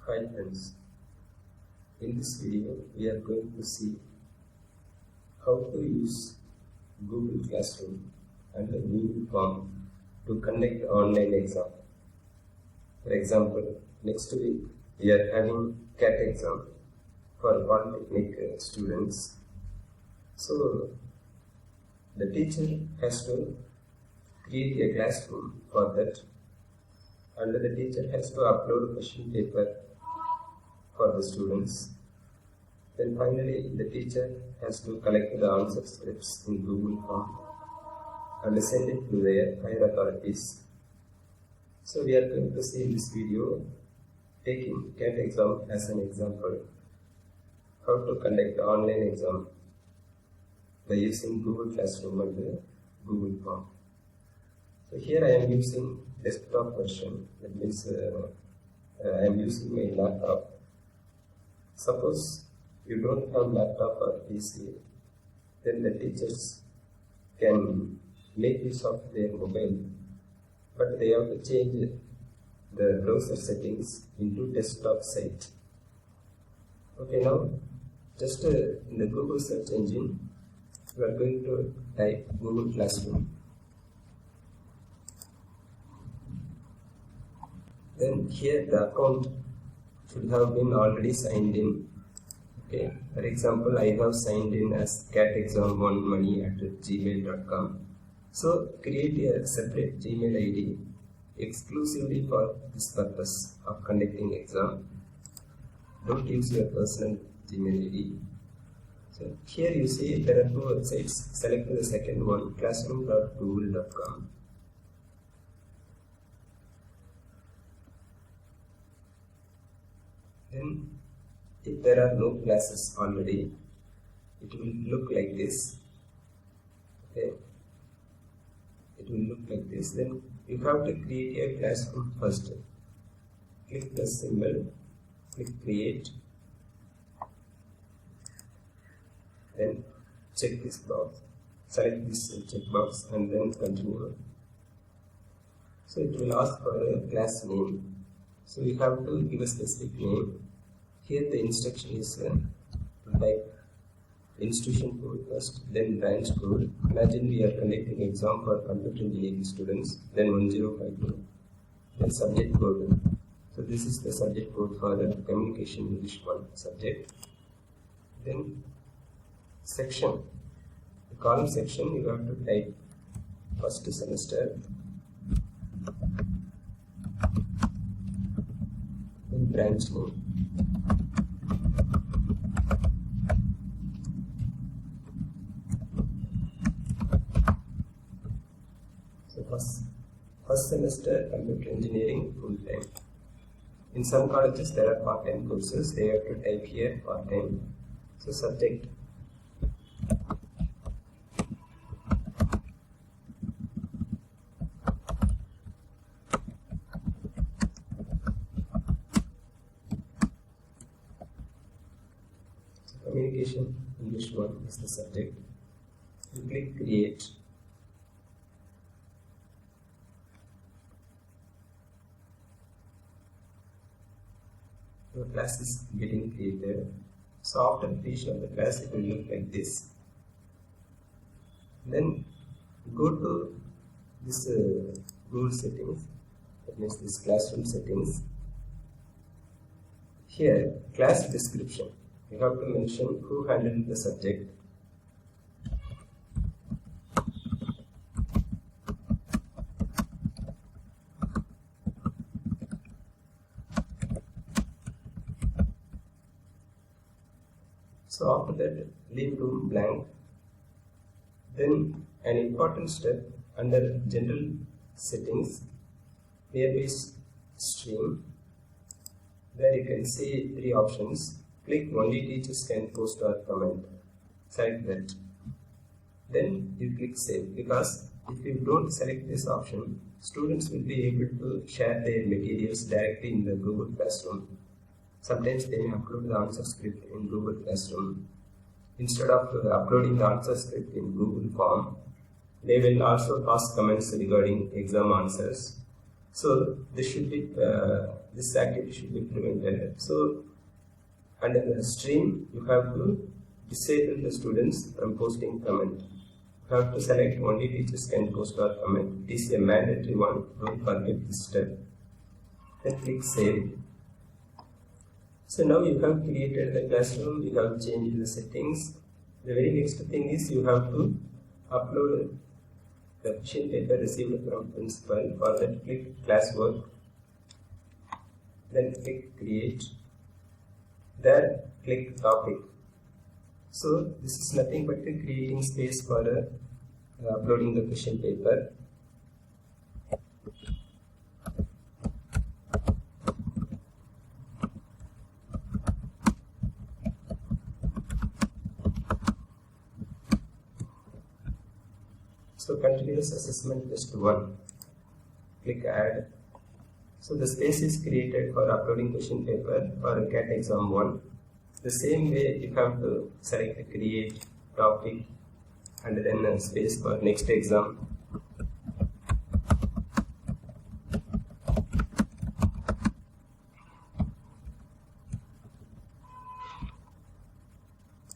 Hi friends, in this video we are going to see how to use Google Classroom and the Google Form to conduct online exam. For example, next week we are having CAT exam for Polytechnic students. So the teacher has to create a classroom for that, and the teacher has to upload question paper for the students. Then finally the teacher has to collect the answer scripts in Google Form and send it to their higher authorities. So we are going to see in this video, taking CAT exam as an example, how to conduct the online exam by using Google Classroom and the Google Form. So here I am using desktop version, that means I am using my laptop. Suppose you don't have laptop or PC, then the teachers can make use of their mobile, but they have to change the browser settings into desktop site. Okay, now just in the Google search engine, we are going to type Google Classroom. Then here the account should have been already signed in. Okay, for example, I have signed in as catexam1money@gmail.com. So create a separate Gmail ID exclusively for this purpose of conducting exam. Don't use your personal Gmail ID. So here you see there are two websites. Select the second one, classroom.google.com. Then if there are no classes already, it will look like this. Okay, it will look like this. Then you have to create a classroom first. Click the symbol, click create, then check this box, select this checkbox and then continue. So it will ask for a class name. So you have to give a specific name. Here the instruction is type institution code first, then branch code. Imagine we are conducting exam for computer engineering students, then 1052. Then subject code. So this is the subject code for the communication English 1 subject. Then section. The column section you have to type first semester. Then branch name. First semester computer engineering full time. In some colleges there are part-time courses, they have to type here part-time. So subject. So communication English 1 is the subject. You click create. The class is getting created. So after completion of the class, it will look like this. Then go to this Google settings, that means this classroom settings. Here, class description. You have to mention who handled the subject. So after that, leave room blank. Then an important step under general settings, nearby stream, there you can see three options. Click only teachers can post or comment. Select that. Then you click save, because if you don't select this option, students will be able to share their materials directly in the Google Classroom. Sometimes they may upload the answer script in Google Classroom. Instead of uploading the answer script in Google Form, they will also pass comments regarding exam answers. So this activity should be prevented. So under the stream, you have to disable the students from posting comment. You have to select only teachers can post or comment. It is a mandatory one. Don't forget this step. Then click save. So now you have created the classroom. You have changed the settings. The very next thing is you have to upload the question paper received from principal. For that, click classwork. Then click create. There, click topic. So this is nothing but creating space for uploading the question paper. So continuous assessment test 1. Click add. So the space is created for uploading question paper for CAT exam 1. The same way you have to select create topic and then a space for next exam.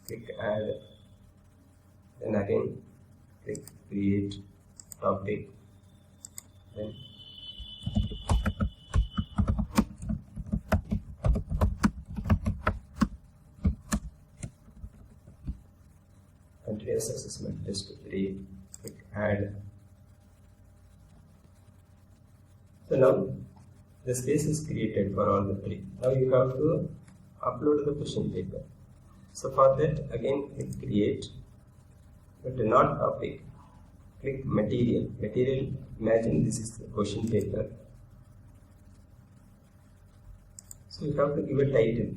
Click add. Then again click create topic. Then continuous assessment test 3, click add. So now the space is created for all the 3. Now you have to upload the question paper. So for that again click create, but not topic. Click material. Material, imagine this is the question paper. So you have to give a title.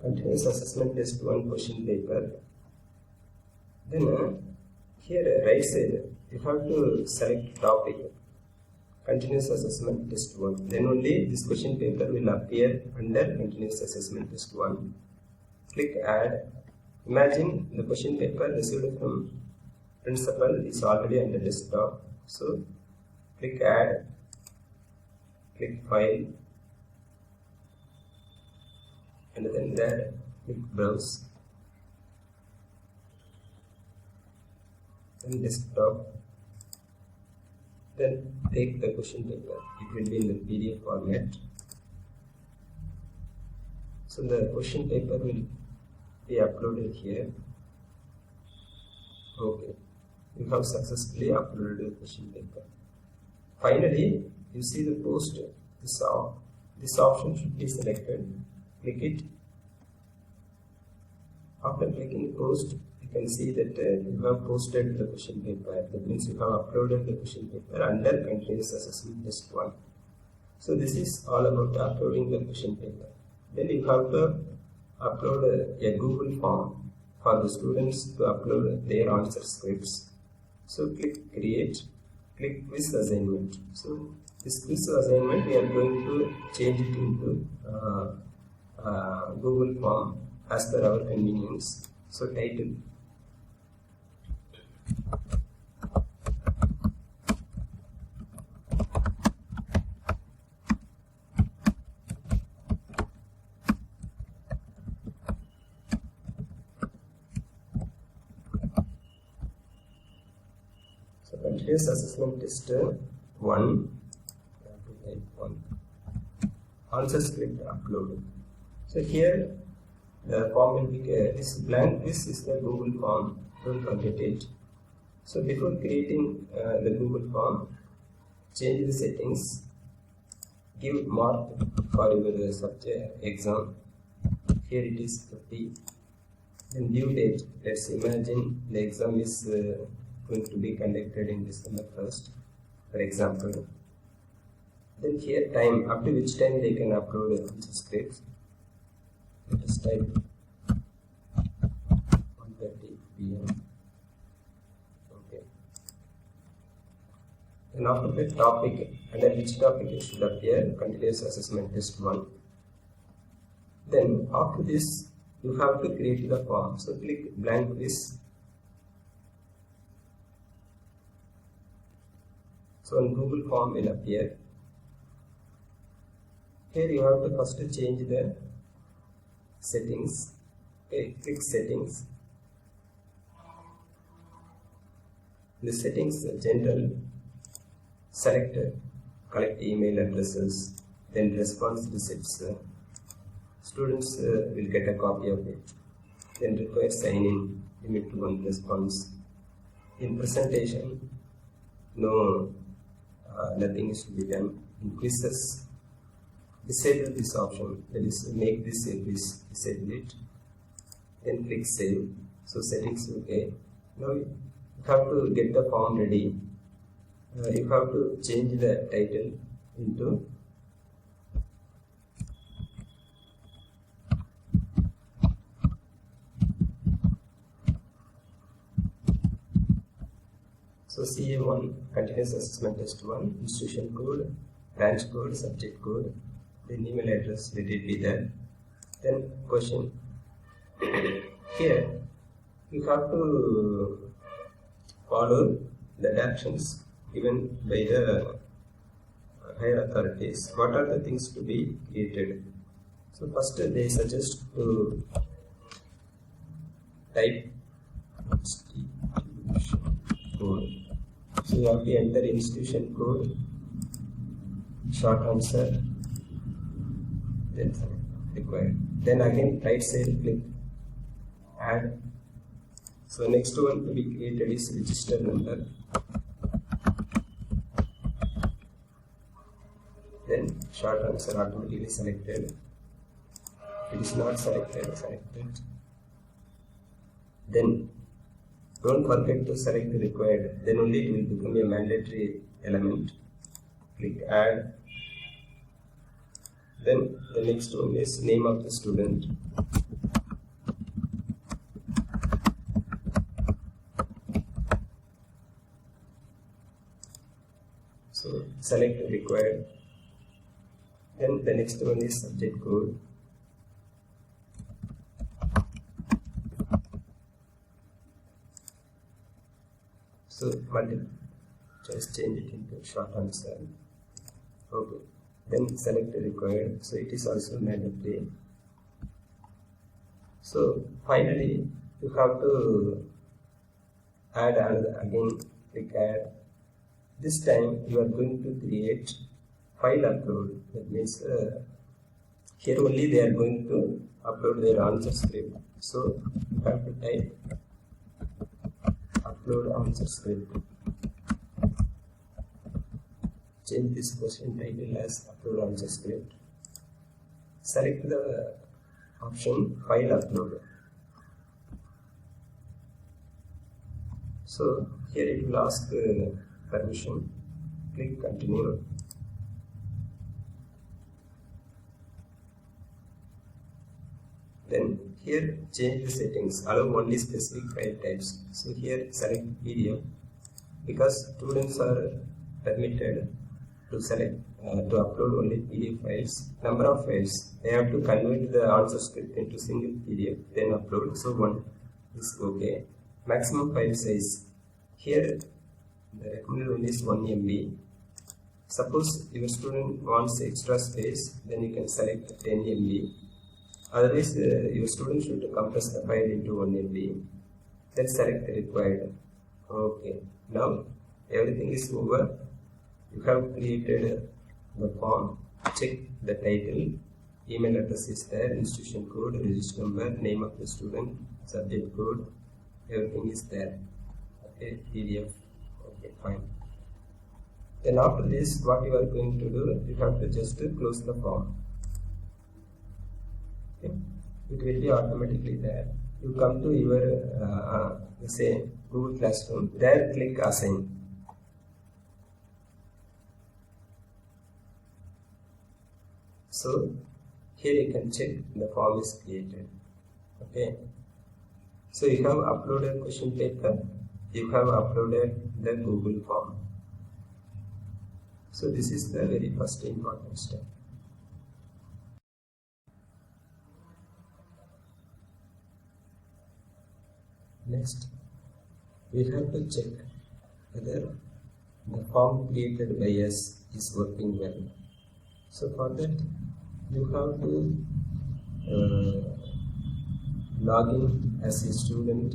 Continuous assessment test 1 question paper. Then here right side you have to select topic. Continuous assessment test 1. Then only this question paper will appear under continuous assessment test 1. Click add. Imagine the question paper received from principal is already under desktop. So click add. Click file. And then there click browse. Then desktop. Then take the question paper. It will be in the PDF format. So the question paper will be uploaded here. Okay. You have successfully uploaded the question paper. Finally, you see the post. This option should be selected. Click it. After clicking post, you can see that you have posted the question paper. That means you have uploaded the question paper under continuous assessment test 1. So this is all about uploading the question paper. Then you have to upload a Google form for the students to upload their answer scripts. So click create, click quiz assignment. So this quiz assignment we are going to change it into Google form as per our convenience. So title. So continuous assessment test 1. Type 1. Answer script upload. So here the form will be this blank. This is the Google form. Don't forget it. So before creating the Google form, change the settings. Give mark for your subject exam. Here it is 50. Then due date. Let's imagine the exam is going to be conducted in December 1st, for example. Then here time, up to which time they can upload answer scripts. Let us type 1:30 p.m. Okay. Then after the topic, under which topic it should appear, continuous assessment test 1. Then after this, you have to create the form. So click blank quiz. So on Google form will appear. Here you have to first change the settings. Okay, click settings. The settings general, select collect email addresses, then response receipts. Students will get a copy of it. Then require sign in, limit to 1 response. In presentation, no, nothing is to be done. In quizzes, disable this option, that is make this a quiz, disable it. Then click save. So settings okay. Now you have to get the form ready. You have to change the title into so CA1, continuous assessment test 1, institution code, branch code, subject code, then email address, let it be there. Then question. Here you have to follow the directions given by the higher authorities. What are the things to be created? So first they suggest to type institution code. So you have to enter institution code, short answer, then required. Then again right side click add. So next one to be created is register number. Then short answer automatically selected. It is not selected, selected. Then don't forget to select the required. Then only it will become a mandatory element. Click add. Then the next one is name of the student. So select required. Then the next one is subject code. So just change it into short answer. Okay. Then select required. So it is also mandatory. So finally you have to add another, again click add. This time you are going to create file upload. That means here only they are going to upload their answer script. So you have to type upload answer script. Change this question title as upload answer script. Select the option file upload. So here it will ask permission. Click continue. Then here change the settings, allow only specific file types. So here select PDF because students are permitted to select to upload only PDF files. Number of files, they have to convert the answer script into single PDF then upload. So one is okay. Maximum file size, here the recommended one is 1 MB. Suppose your student wants extra space, then you can select 10 MB. Otherwise, your student should compress the file into 1 MB. Then select required. Okay. Now everything is over. You have created the form. Check the title. Email address is there. Institution code, register number, name of the student, subject code. Everything is there. Okay. PDF. Okay. Fine. Then after this, what you are going to do? You have to just close the form. Okay. It will be automatically there. You come to your say Google Classroom. There click assign. So here you can check the form is created. Okay. So you have uploaded question paper. You have uploaded the Google form. So this is the very first important step. Next, we have to check whether the form created by us is working well. So for that, you have to log in as a student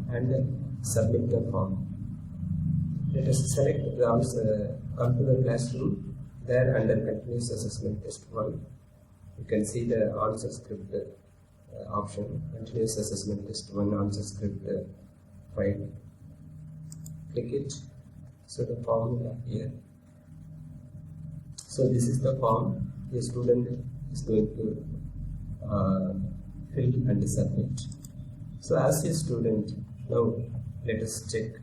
and submit the form. Let us select the come to the classroom. There under continuous assessment test 1, you can see the answer script option, continuous assessment test 1 answer script file. Click it. So the form will appear. So this is the form the student is going to fill and submit. So as a student, now let us check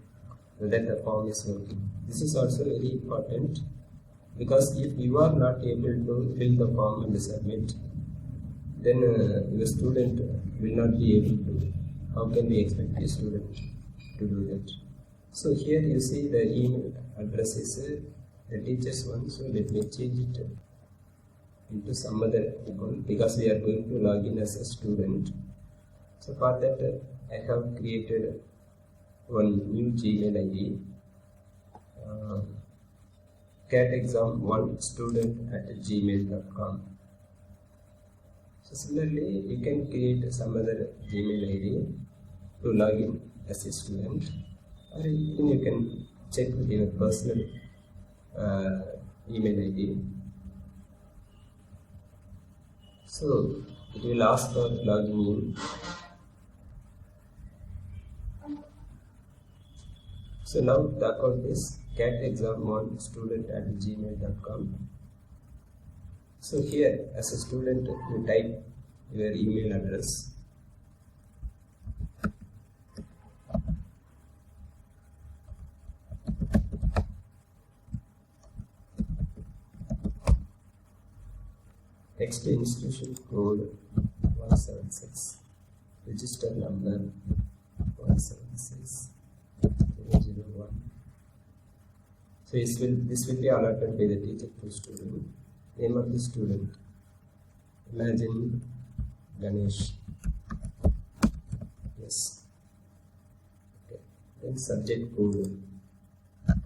whether the form is working. This is also very important, because if you are not able to fill the form and submit, then your student will not be able to. How can we expect a student to do that? So here you see the email address is the teacher's one. So let me change it into some other account, because we are going to log in as a student. So for that I have created one new Gmail ID, catexam1student@gmail.com. So similarly, you can create some other Gmail ID to log in as a student, or even you can check with your personal email ID. So it will ask for logging in. So now the account is catexam1student@gmail.com. So here, as a student, you type your email address. Next, institution code 176, register number 176. 001. So this will be allotted by the teacher to student. Name of the student, imagine Ganesh. Yes. Okay. Then subject code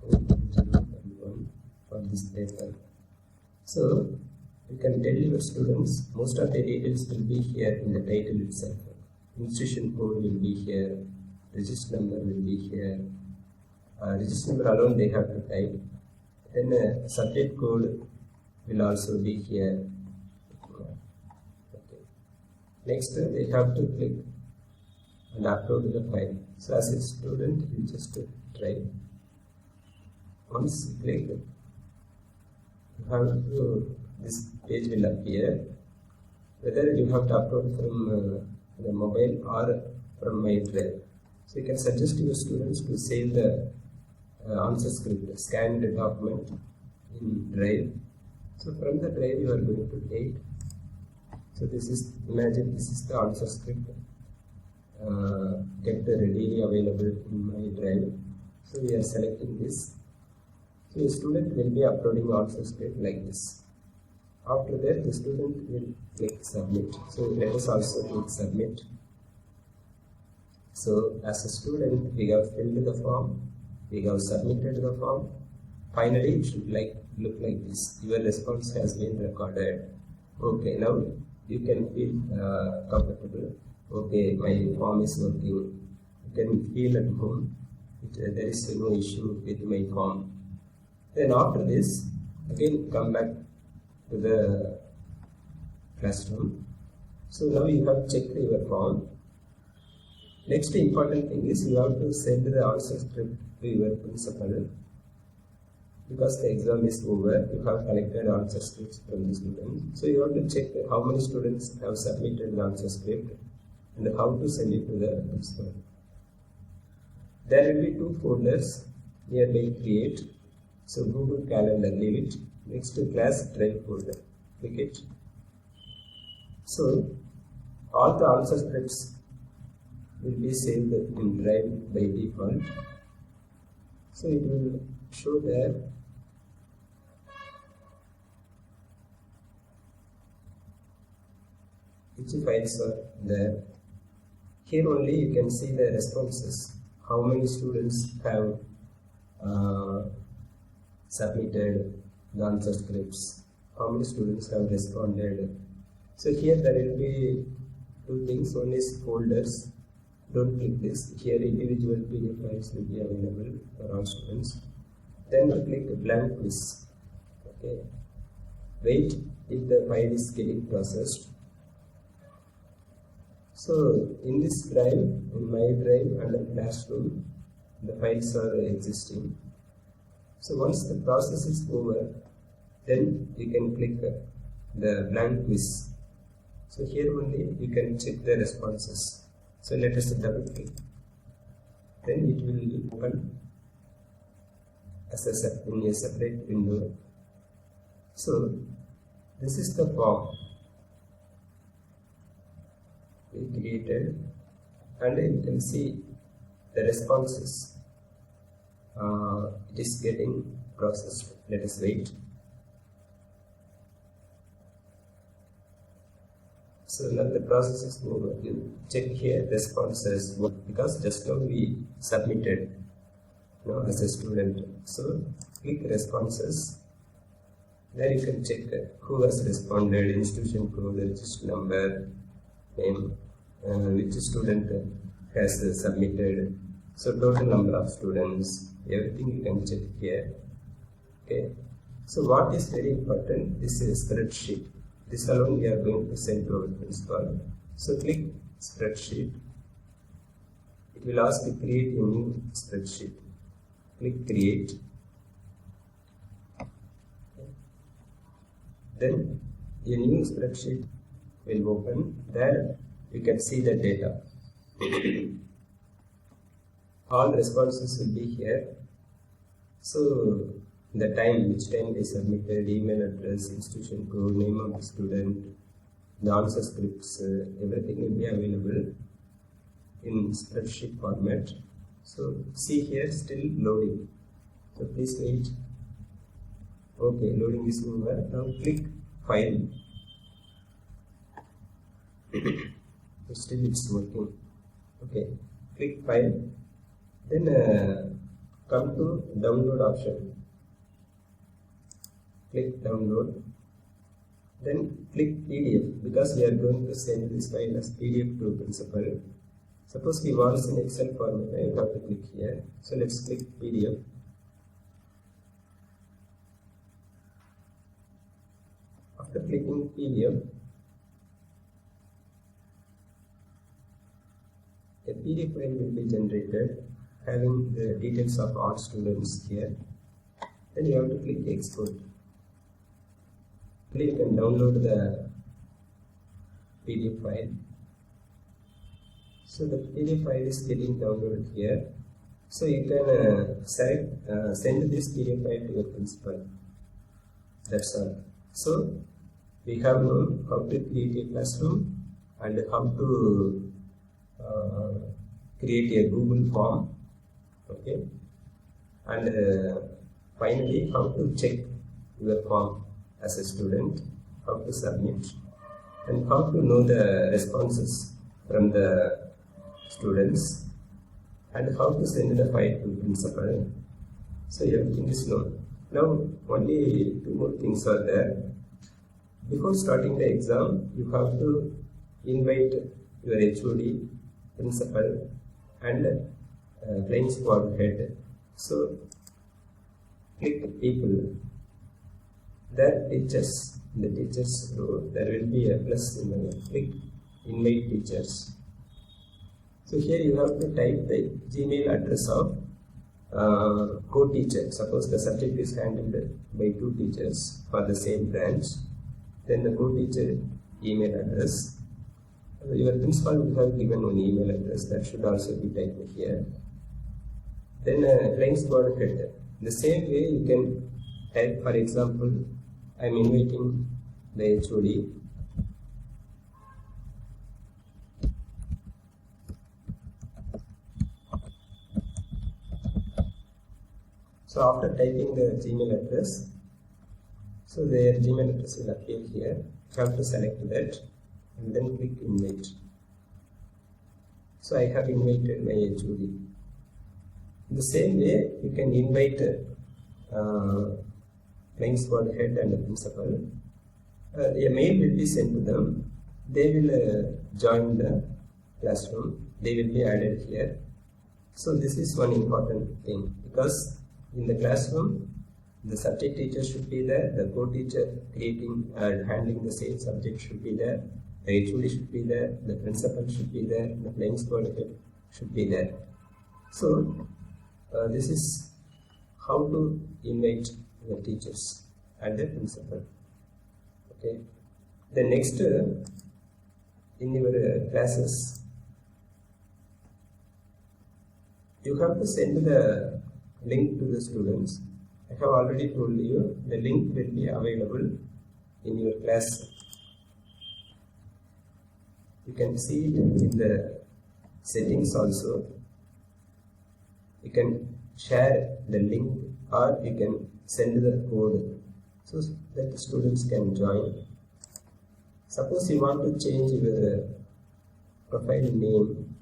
001 for this paper. So you can tell your students most of the details will be here in the title itself. Institution code will be here. Register number will be here. Register number alone they have to type. Then subject code will also be here. Okay. Next, they have to click and upload the file. So as a student, you just try. Once you click, you have to, this page will appear. Whether you have to upload from the mobile or from my drive. So you can suggest to your students to save the answer script, scanned document in drive. So from the drive you are going to take. So this is, imagine this is the answer script kept readily available in my drive. So we are selecting this. So the student will be uploading answer script like this. After that the student will click submit. So let us also click submit. So as a student, we have filled the form, we have submitted the form. Finally, it should look like this. Your response has been recorded. Okay, now you can feel comfortable. Okay, my form is working. You can feel at home. There is no issue with my form. Then after this, again come back to the classroom. So now you have checked your form. Next important thing is you have to send the answer script to your principal. Because the exam is over, you have collected answer scripts from the students. So you have to check how many students have submitted the answer script and how to send it to the principal. There will be two folders nearby create. So Google Calendar, leave it. Next to class drive folder, click it. So all the answer scripts will be saved in drive by default. So it will show there which files are there. Here only you can see the responses, how many students have submitted the answer scripts, how many students have responded. So here there will be two things. One is folders. Don't click this. Here individual PDF files will be available for all students. Then you click blank quiz. Okay. Wait if the file is getting processed. So in this drive, in my drive under classroom, the files are existing. So once the process is over, then you can click the blank quiz. So here only you can check the responses. So let us double click. Then it will open as in a separate window. So this is the form we created, and you can see the responses. It is getting processed. Let us wait. So now the process is over. You check here responses, because just now we submitted as a student. So click responses. There you can check who has responded, institution code, register number, name, which student has submitted. So total number of students, everything you can check here. Okay. So what is very important? This is a spreadsheet. This alone we are going to send to our principal. So click spreadsheet. It will ask to create a new spreadsheet. Click create. Then a new spreadsheet will open. There you can see the data. All responses will be here. So the time, which time they submitted, email address, institution code, name of the student, the answer scripts, everything will be available in spreadsheet format. So see here, still loading. So please wait. Okay, loading is over. Now click file. Still it's working. Okay, click file. Then come to download option. Click download. Then click PDF, because we are going to send this file as PDF to principal. Suppose we want in Excel format, I have to click here. So let's click PDF. After clicking PDF, a PDF file will be generated having the details of all students here. Then you have to click export. You can download the PDF file. So the PDF file is getting downloaded here. So you can send this PDF file to your principal. That's all. So we have known how to create a classroom and how to create a Google form. Okay, and finally how to check your form as a student, how to submit, and how to know the responses from the students, and how to send the file to principal. So everything is known. Now only two more things are there. Before starting the exam, you have to invite your HOD, principal, and flying squad head. So click people. There teachers, in the teachers row, there will be a plus symbol. Click invite teachers. So here you have to type the Gmail address of co-teacher. Suppose the subject is handled by two teachers for the same branch. Then the co-teacher email address. Your principal will have given one email address, that should also be typed here. Then flying squad head. The same way you can type, for example, I am inviting the HOD. So after typing the Gmail address, so their Gmail address will appear here. You have to select that. and then click invite. So I have invited my HOD. In the same way, you can invite flying squad head and the principal. A mail will be sent to them. They will join the classroom. They will be added here. So this is one important thing, because in the classroom, the subject teacher should be there, the co-teacher creating and handling the same subject should be there, the HOD should be there, the principal should be there, the flying squad head should be there. So this is how to invite the teachers and the principal. Okay. The next in your classes, you have to send the link to the students. I have already told you the link will be available in your class. You can see it in the settings also. You can share the link or you can send the code so that the students can join. Suppose you want to change your profile name,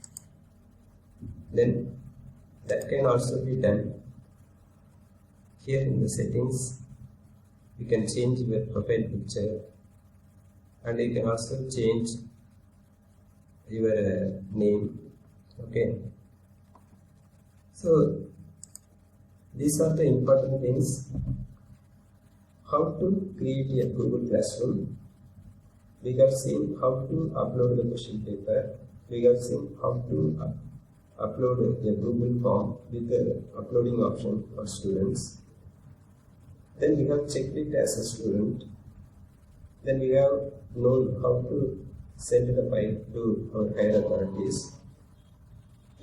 then that can also be done. Here in the settings, you can change your profile picture, and you can also change your name. Okay. So these are the important things. How to create a Google Classroom. We have seen how to upload the question paper. We have seen how to upload a Google form with the uploading option for students. Then we have checked it as a student. Then we have known how to send the file to our higher authorities.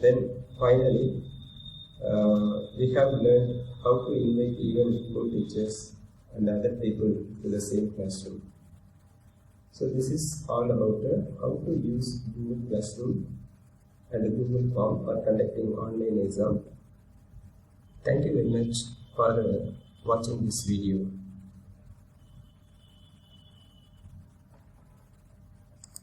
Then finally, we have learned how to invite even co-teachers and other people to the same classroom. So this is all about how to use Google Classroom and Google Form for conducting online exam. Thank you very much for watching this video.